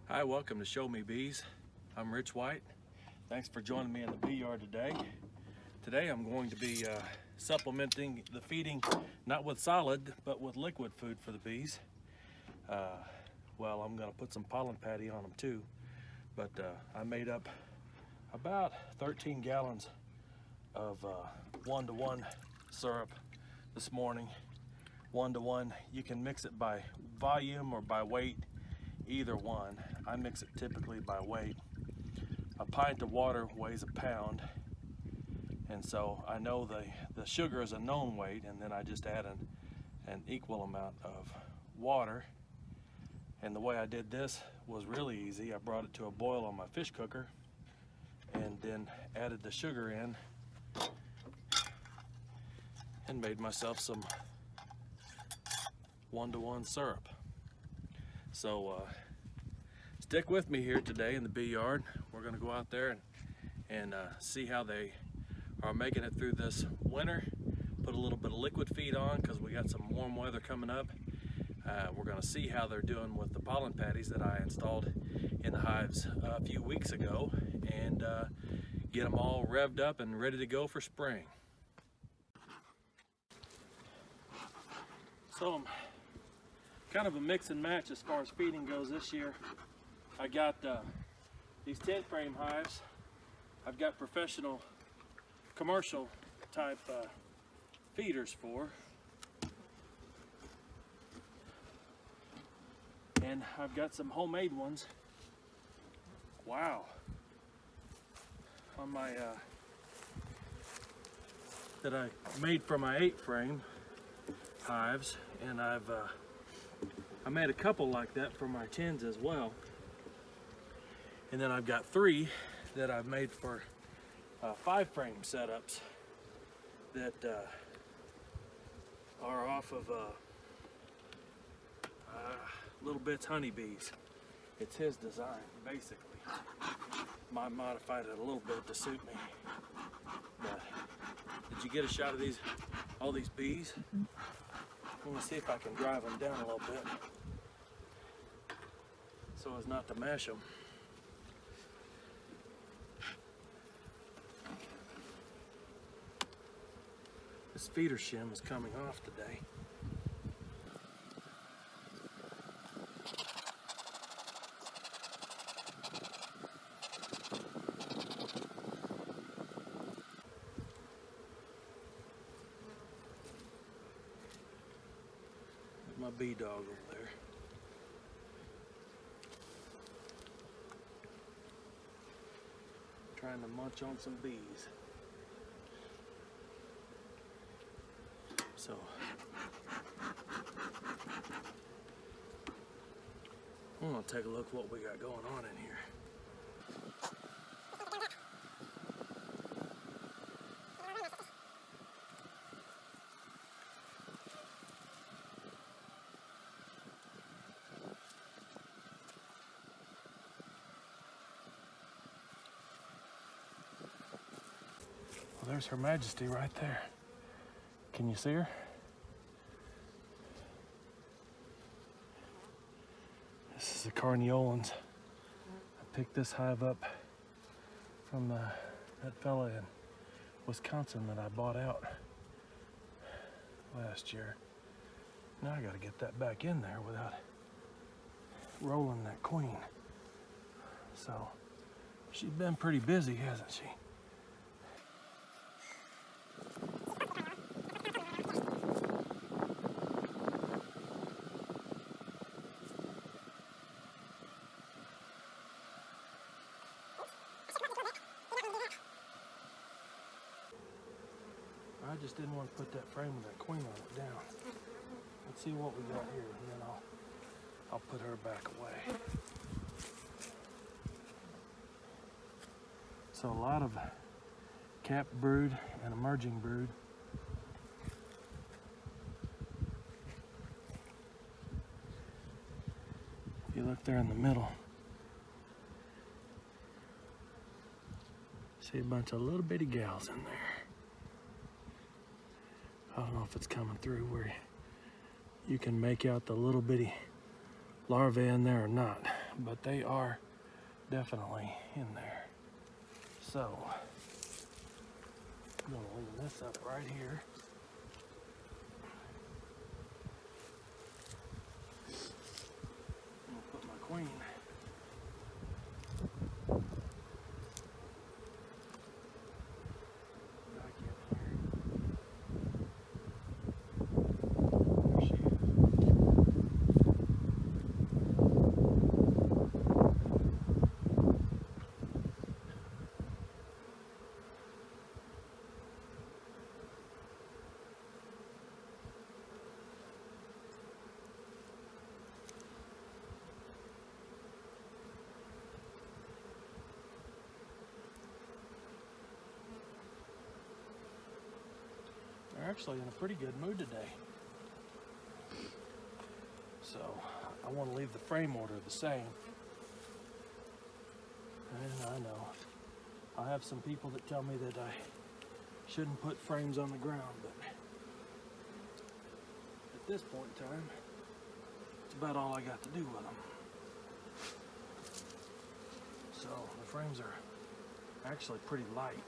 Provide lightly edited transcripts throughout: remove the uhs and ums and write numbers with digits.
Hi, welcome to Show Me Bees. I'm Rich White. Thanks for joining me in the bee yard today. Today I'm going to be supplementing the feeding, not with solid, but with liquid food for the bees. Well, I'm going to put some pollen patty on them too, but I made up about 13 gallons of 1-to-1 syrup this morning. 1-to-1, you can mix it by volume or by weight, either one. I mix it typically by weight. A pint of water weighs a pound, and so I know the sugar is a known weight, and then I just add an equal amount of water. And the way I did this was really easy. I brought it to a boil on my fish cooker and then added the sugar in and made myself some 1-to-1 syrup. So stick with me here today in the bee yard. We're going to go out there and see how they are making it through this winter. Put a little bit of liquid feed on because we got some warm weather coming up. We're going to see how they're doing with the pollen patties that I installed in the hives a few weeks ago, and get them all revved up and ready to go for spring. So I'm kind of a mix and match as far as feeding goes this year. I got these 10 frame hives. I've got professional commercial type feeders for, and I've got some homemade ones. Wow. On my that I made for my 8 frame hives, and I made a couple like that for my 10s as well. And then I've got 3 that I've made for 5 frame setups that are off of Little Bits honeybees. It's his design, basically. I modified it a little bit to suit me. But did you get a shot of all these bees? I'm gonna see if I can drive them down a little bit so as not to mash them. This feeder shim is coming off today. My bee dog over there. Trying to munch on some bees. So I'm gonna take a look what we got going on in here. Well, there's Her Majesty right there. Can you see her? This is the Carniolans. I picked this hive up from that fella in Wisconsin that I bought out last year. Now I gotta get that back in there without rolling that queen. So she's been pretty busy, hasn't she? I just didn't want to put that frame with that queen on it down. Let's see what we got here, and then I'll put her back away. So a lot of capped brood and emerging brood. If you look there in the middle, see a bunch of little bitty gals in there. I don't know if it's coming through where you can make out the little bitty larvae in there or not, but they are definitely in there. So I'm gonna leave this up right here. I'm gonna put my queen back in here. There she is. They're actually in a pretty good mood today. So I want to leave the frame order the same. And I know I have some people that tell me that I shouldn't put frames on the ground, but at this point in time, it's about all I got to do with them. So the frames are actually pretty light.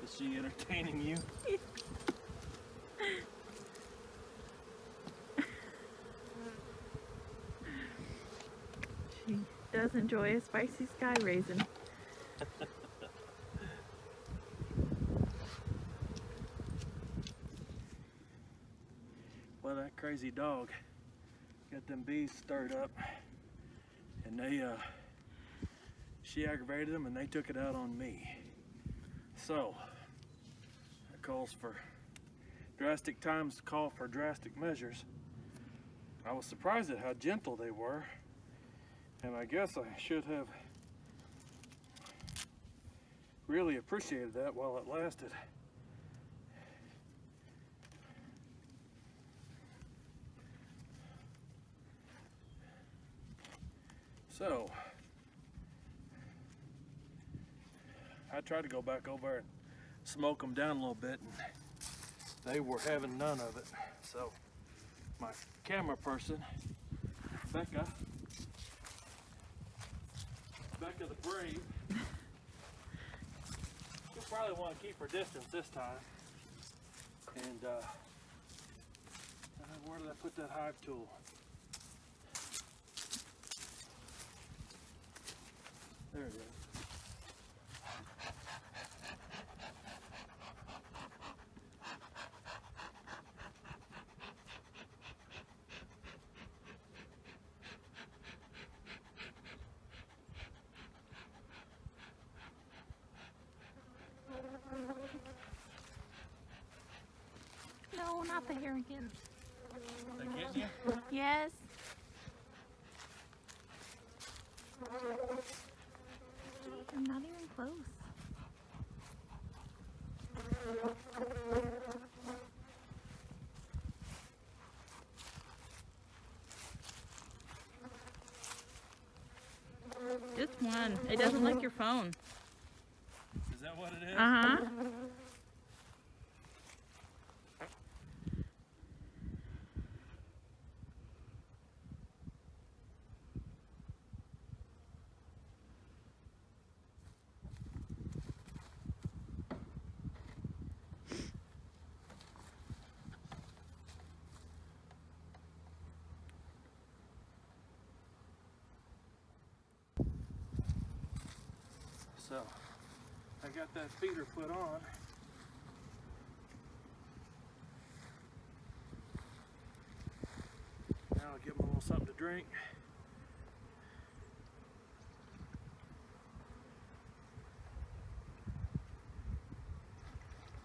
Is she entertaining you? She does enjoy a spicy sky raisin. Well, that crazy dog got them bees stirred up, and she aggravated them, and they took it out on me. So that calls for drastic times, call for drastic measures. I was surprised at how gentle they were, and I guess I should have really appreciated that while it lasted. So I tried to go back over and smoke them down a little bit, and they were having none of it. So my camera person, Becca the Brave, you'll probably want to keep her distance this time. And where did I put that hive tool? There it is. No, not the herrigans. They getting you? Yes. They're not even close. Just one. It doesn't like your phone. Is that what it is? Uh-huh. So I got that feeder put on. Now I'll give them a little something to drink.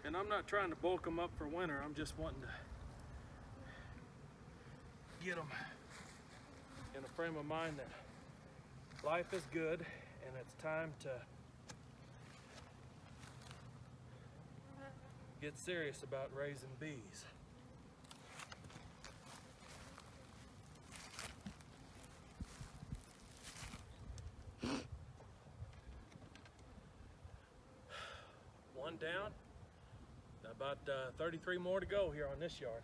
And I'm not trying to bulk them up for winter. I'm just wanting to get them in a frame of mind that life is good and it's time to get serious about raising bees. One down, about 33 more to go here on this yard.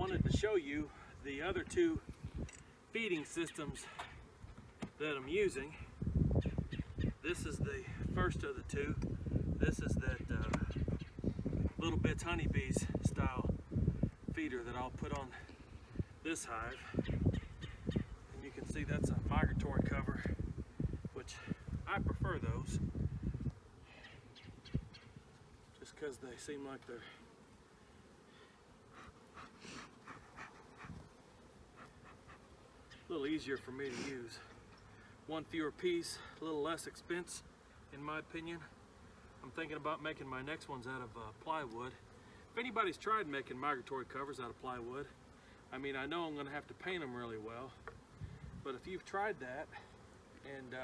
wanted to show you the other two feeding systems that I'm using. This is the first of the two. This is that Little Bits Honeybees style feeder that I'll put on this hive. And you can see that's a migratory cover, which I prefer those just because they seem like they're a little easier for me to use. One fewer piece, a little less expense in my opinion. I'm thinking about making my next ones out of plywood. If anybody's tried making migratory covers out of plywood, I mean, I know I'm going to have to paint them really well, but if you've tried that and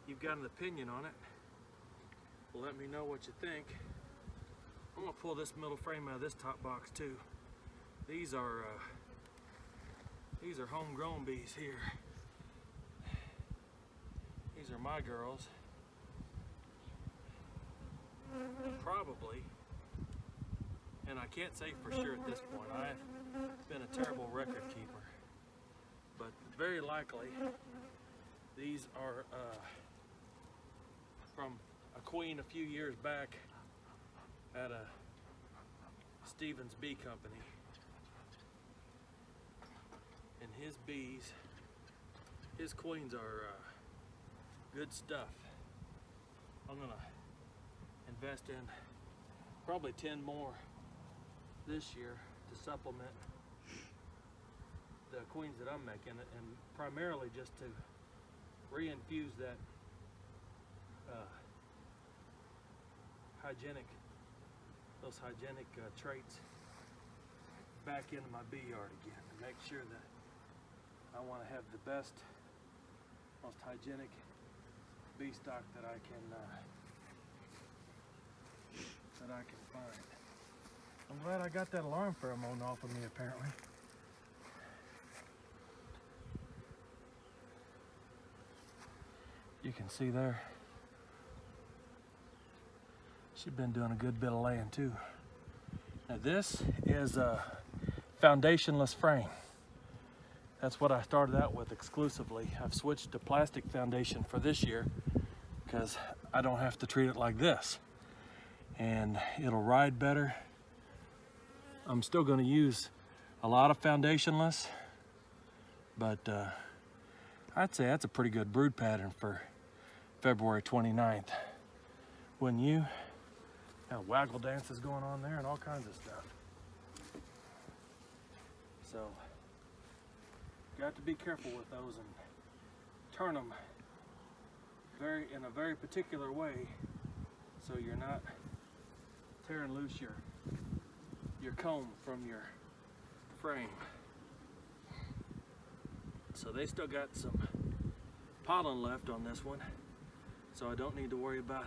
you've got an opinion on it, well, let me know what you think. I'm going to pull this middle frame out of this top box too. These are homegrown bees here. These are my girls. Probably, and I can't say for sure at this point, I've been a terrible record keeper, but very likely these are from a queen a few years back at a Stevens Bee Company, and his bees, his queens are good stuff. I'm gonna invest in probably 10 more this year to supplement the queens that I'm making, and primarily just to reinfuse that those hygienic traits back into my bee yard again, and make sure that I want to have the best, most hygienic bee stock that I can find. I'm glad I got that alarm pheromone off of me apparently. You can see there, she's been doing a good bit of laying too. Now this is a foundationless frame. That's what I started out with exclusively. I've switched to plastic foundation for this year because I don't have to treat it like this. And it'll ride better. I'm still going to use a lot of foundationless, but I'd say that's a pretty good brood pattern for February 29th. Wouldn't you? Now waggle dances going on there and all kinds of stuff. So, got to be careful with those and turn them in a very particular way so you're not tearing loose your comb from your frame. So they still got some pollen left on this one, so I don't need to worry about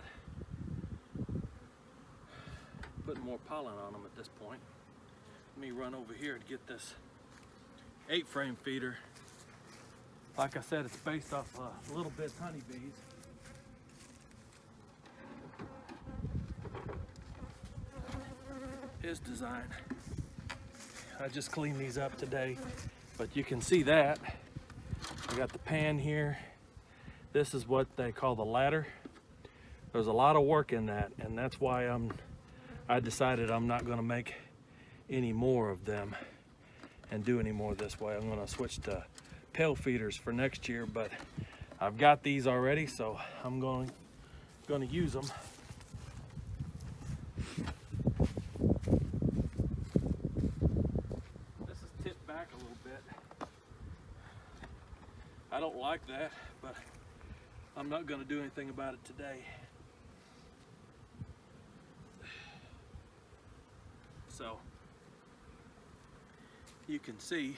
putting more pollen on them at this point. Let me run over here to get this 8-frame feeder. Like I said, it's based off Little Bits Honeybees. His design. I just cleaned these up today, but you can see that. I got the pan here. This is what they call the ladder. There's a lot of work in that, and that's why I decided I'm not going to make any more of them and do any more this way. I'm going to switch to pail feeders for next year, but I've got these already, so I'm going to use them. This is tipped back a little bit. I don't like that, but I'm not going to do anything about it today. So you can see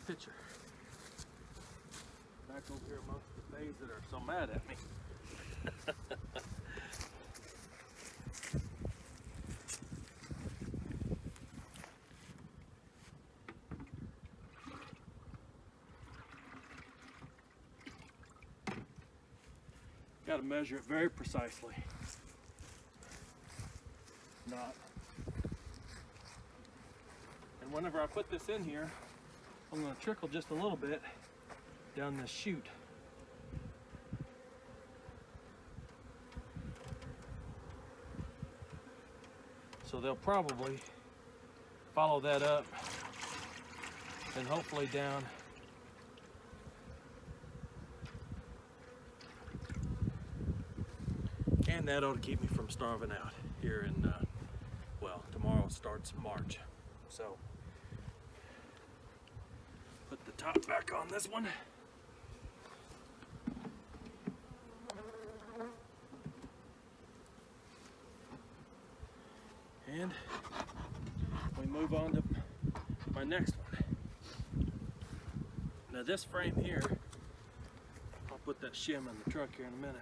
picture back over here amongst the bees that are so mad at me. Got to measure it very precisely. Not And whenever I put this in here, I'm going to trickle just a little bit down this chute. So they'll probably follow that up and hopefully down and that ought to keep me from starving out here in well, tomorrow starts March. So put the top back on this one. And we move on to my next one. Now this frame here, I'll put that shim in the truck here in a minute.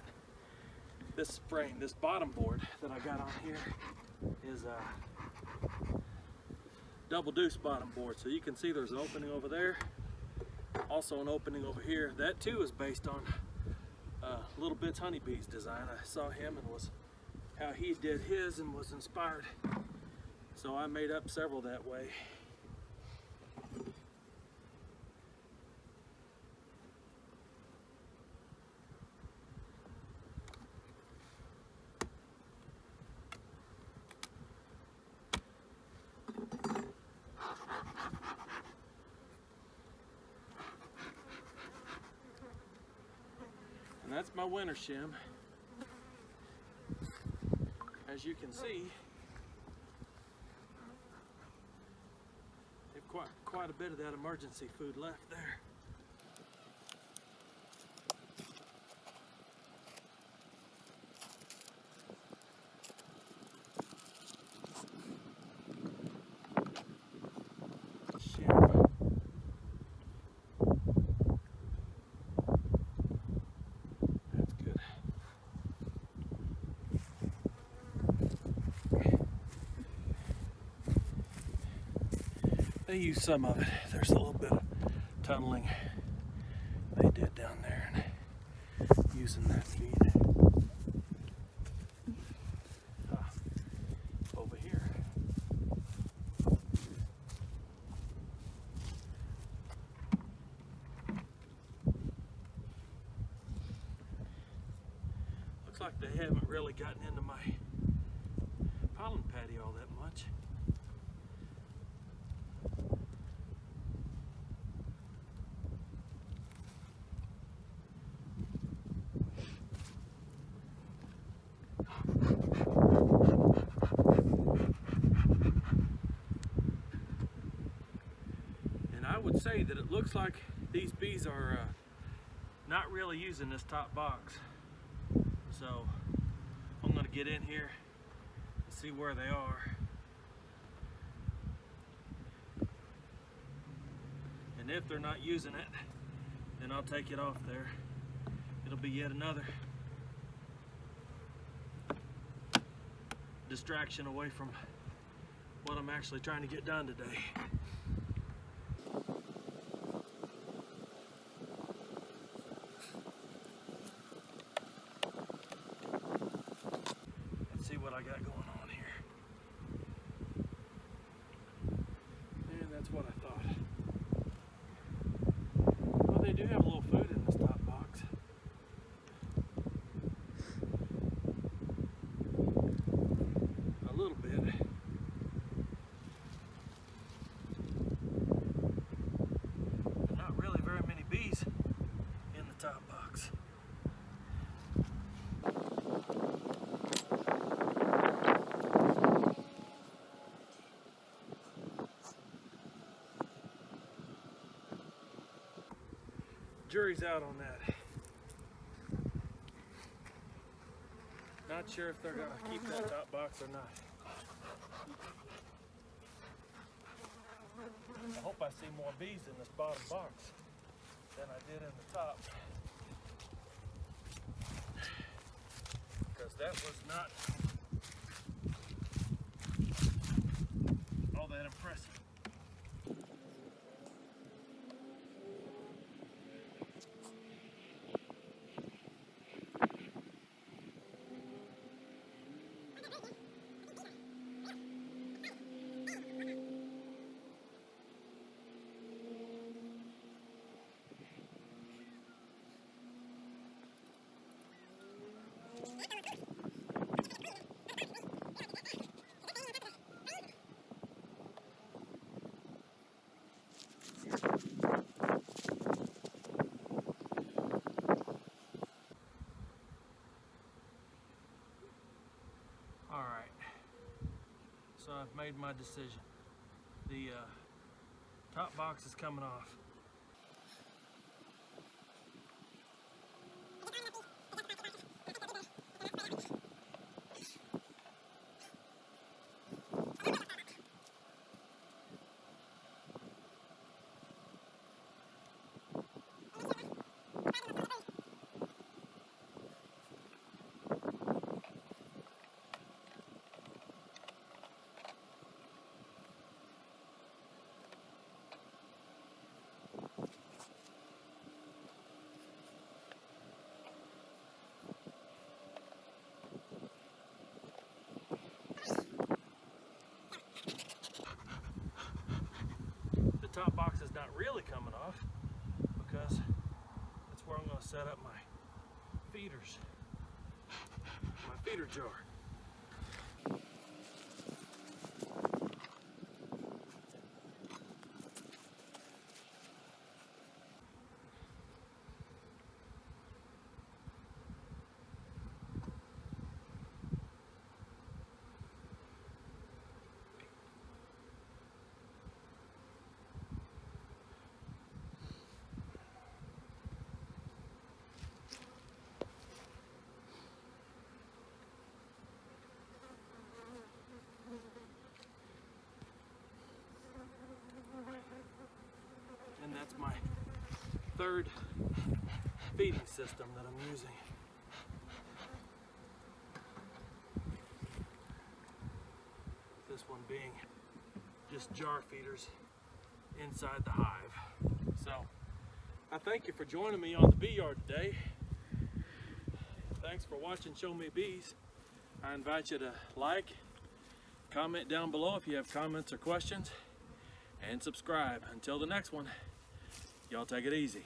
This frame, this bottom board that I got on here is a double deuce bottom board. So you can see there's an opening over there, also an opening over here. That too is based on Little Bits Honeybee's design. I saw him and was how he did his and was inspired. So I made up several that way. And that's my winter shim. As you can see, they've quite a bit of that emergency food left there. Shim. That's good. They use some of it. There's a little bit of tunneling they did down there and using that feed. Over here. Looks like they haven't really gotten into my pollen patty all that much. I would say that it looks like these bees are not really using this top box. So I'm going to get in here and see where they are. And if they're not using it, then I'll take it off there. It'll be yet another distraction away from what I'm actually trying to get done today. What I got going on here. And that's what I thought. Well, they do have a little food in this top box. A little bit. But not really very many bees in the top box. Jury's out on that. Not sure if they're going to keep that top box or not. I hope I see more bees in this bottom box than I did in the top. Because that was not all that impressive. I've made my decision. The top box is coming off. Top box is not really coming off because that's where I'm going to set up my feeders, my feeder jar. And that's my third feeding system that I'm using. This one being just jar feeders inside the hive. So I thank you for joining me on the bee yard today. Thanks for watching Show Me Bees. I invite you to like, comment down below if you have comments or questions, and subscribe. Until the next one, y'all take it easy.